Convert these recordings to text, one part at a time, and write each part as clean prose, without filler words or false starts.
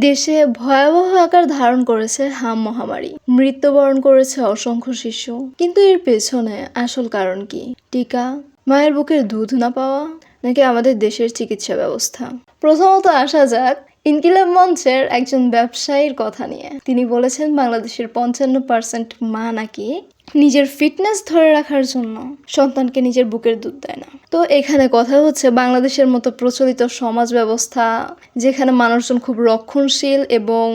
দেশে ভয়াবহ আকার ধারণ করেছে হাম মহামারী। মৃত্যুবরণ করেছে অসংখ্য শিশু। কিন্তু এর পেছনে আসল কারণ কি? টিকা, মায়ের বুকের দুধ না পাওয়া, নাকি আমাদের দেশের চিকিৎসা ব্যবস্থা? প্রথমত আসা যাক ইনকিলাব মঞ্চের একজন ব্যবসায়ীর কথা নিয়ে। তিনি বলেছেন বাংলাদেশের 55% মা নাকি নিজের ফিটনেস ধরে রাখার জন্য সন্তানকে নিজের বুকের দুধ দেয় না। তো এখানে কথা হচ্ছে বাংলাদেশের মতো প্রচলিত সমাজ ব্যবস্থা, যেখানে মানুষজন খুব রক্ষণশীল এবং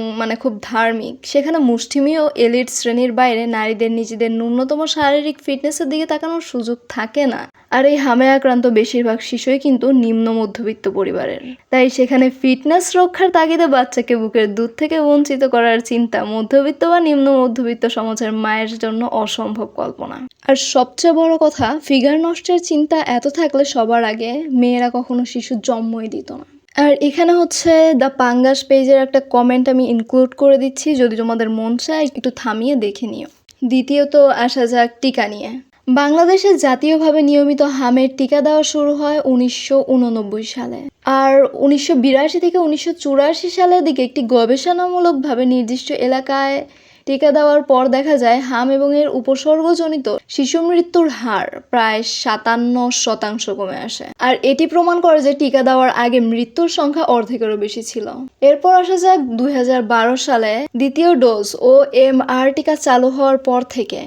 খুব ধার্মিক, সেখানে মুষ্টিমেয় এলিট শ্রেণীর বাইরে নারীদের নিজেদের ন্যূনতম শারীরিক ফিটনেসের দিকে তাকানোর সুযোগ থাকে না। আর এই হামে আক্রান্ত বেশিরভাগ শিশুই কিন্তু নিম্ন মধ্যবিত্ত পরিবারের। তাই সেখানে ফিটনেস রক্ষার তাগিদে বাচ্চাকে বুকের দুধ থেকে বঞ্চিত করার চিন্তা মধ্যবিত্ত বা নিম্ন মধ্যবিত্ত সমাজের মায়ের জন্য অসম্ভব কল্পনা। আর সবচেয়ে বড় কথা, ফিগার নষ্টের চিন্তা এত থাকলে সবার আগে মেয়েরা কখনো শিশু জন্মই দিত না। আর এখানে হচ্ছে দ্য পাঙ্গাস পেজের একটা কমেন্ট আমি ইনক্লুড করে দিচ্ছি, যদি তোমাদের মন চায় একটু থামিয়ে দেখে নিও। দ্বিতীয়ত আসা যাক টিকা নিয়ে। বাংলাদেশে জাতীয়ভাবে নিয়মিত হামের টিকা দেওয়া শুরু হয় 1989 সালে। আর 1982 থেকে 1984 সালের দিকে একটি গবেষণামূলকভাবে নির্দিষ্ট এলাকায় টিকা দেওয়ার পর দেখা যায় হাম এবং এর উপসর্গজনিত শিশু মৃত্যুর হার প্রায় 57% কমে আসে। আর এটি প্রমাণ করে যে টিকা দেওয়ার আগে মৃত্যুর সংখ্যা অর্ধেকেরও বেশি ছিল। এরপর আসা যাক 2012 সালে দ্বিতীয় ডোজ ও এমআর টিকা চালু হওয়ার পর থেকে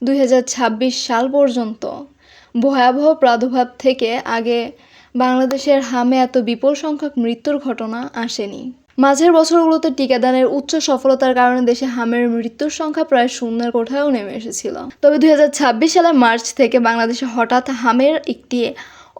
2026 সাল পর্যন্ত ভয়াবহ প্রাদুর্ভাব থেকে আগে বাংলাদেশের হামে এত বিপুল সংখ্যক মৃত্যুর ঘটনা আসেনি। মাঝের বছরগুলোতে টিকাদানের উচ্চ সফলতার কারণে দেশে হামের মৃত্যুর সংখ্যা প্রায় শূন্যের কোঠায়ও নেমে এসেছিল। তবে 2026 সালের মার্চ থেকে বাংলাদেশে হঠাৎ হামের একটি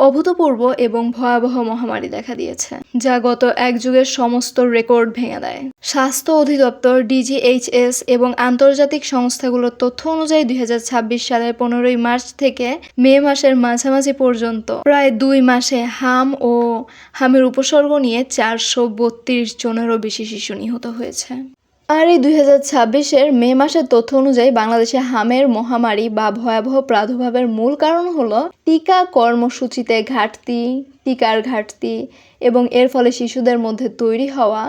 অভূতপূর্ব এবং ভয়াবহ মহামারী দেখা দিয়েছে, যা গত এক যুগের সমস্ত রেকর্ড ভেঙে দেয়। স্বাস্থ্য অধিদপ্তর, ডিজিএইচএস এবং আন্তর্জাতিক সংস্থাগুলোর তথ্য অনুযায়ী 2026 সালের 15 মার্চ থেকে মে মাসের মাঝামাঝি পর্যন্ত প্রায় 2 মাসে হাম ও হামের উপসর্গ নিয়ে 432 জনেরও বেশি শিশু নিহত হয়েছে। আর এই 2026-এর মে মাসের তথ্য অনুযায়ী বাংলাদেশে হামের মহামারী বা ভয়াবহ প্রাদুর্ভাবের মূল কারণ হলো টিকা কর্মসূচিতে ঘাটতি, টিকার ঘাটতি এবং এর ফলে শিশুদের মধ্যে তৈরি হওয়া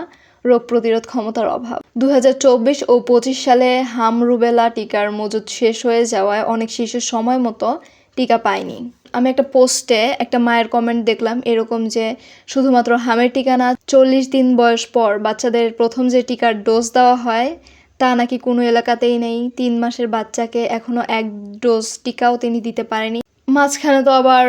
রোগ প্রতিরোধ ক্ষমতার অভাব। 2024 ও 25 সালে হাম রুবেলা টিকার মজুদ শেষ হয়ে যাওয়ায় অনেক শিশু সময় মতো টিকা পায়নি। আমি একটা পোস্টে একটা মায়ের কমেন্ট দেখলাম এরকম যে শুধুমাত্র হামের টিকা না, 40 দিন বয়স পর বাচ্চাদের প্রথম যে টিকার ডোজ দেওয়া হয় তা নাকি কোনো এলাকাতেই নেই। 3 মাসের বাচ্চাকে এখনো 1 ডোজ টিকাও তিনি দিতে পারেনি। মাঝখানে তো আবার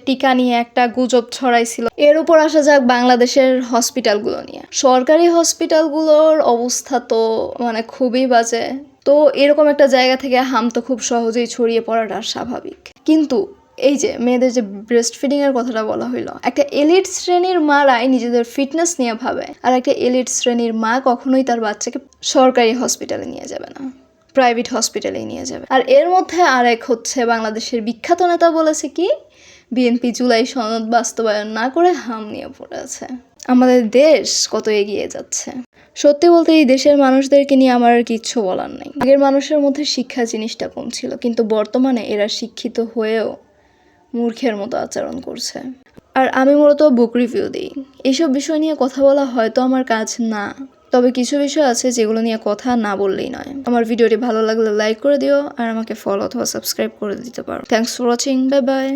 টিকা নিয়ে একটা গুজব ছড়াইছিল। এর উপর আসা যাক বাংলাদেশের হসপিটালগুলো নিয়ে। সরকারি হসপিটালগুলোর অবস্থা তো খুবই বাজে। তো এরকম একটা জায়গা থেকে হাম তো খুব সহজেই ছড়িয়ে পড়াটা স্বাভাবিক। কিন্তু এই যে মেয়েদের যে ব্রেস্ট ফিডিং এর কথাটা বলা হইলো, একটা এলিট শ্রেণীর মারাই নিজেদের ফিটনেস নিয়ে ভাবে, আর একটা এলিট শ্রেণীর মা কখনোই তার বাচ্চাকে সরকারি হসপিটালে নিয়ে যাবে না, প্রাইভেট হসপিটালেই নিয়ে যাবে। আর এর মধ্যে আরেক বাংলাদেশের বিখ্যাত নেতা বলেছে কি বিএনপি জুলাই সনদ বাস্তবায়ন না করে হাম নিয়ে পড়ে আছে। আমাদের দেশ কত এগিয়ে যাচ্ছে। সত্যি বলতে এই দেশের মানুষদেরকে নিয়ে আমার আর কিচ্ছু বলার নেই। আগের মানুষের মধ্যে শিক্ষা জিনিসটা কম ছিল, কিন্তু বর্তমানে এরা শিক্ষিত হয়েও মূর্খের মতো আচরণ করছে। আর আমি মূলত বুক রিভিউ দিই। এইসব বিষয় নিয়ে কথা বলা হয়তো আমার কাজ না, তবে কিছু বিষয় আছে যেগুলো নিয়ে কথা না বললেই নয়। আমার ভিডিওটি ভালো লাগলে লাইক করে দিও আর আমাকে ফলো অথবা সাবস্ক্রাইব করে দিতে পারো। Thanks for watching, bye bye.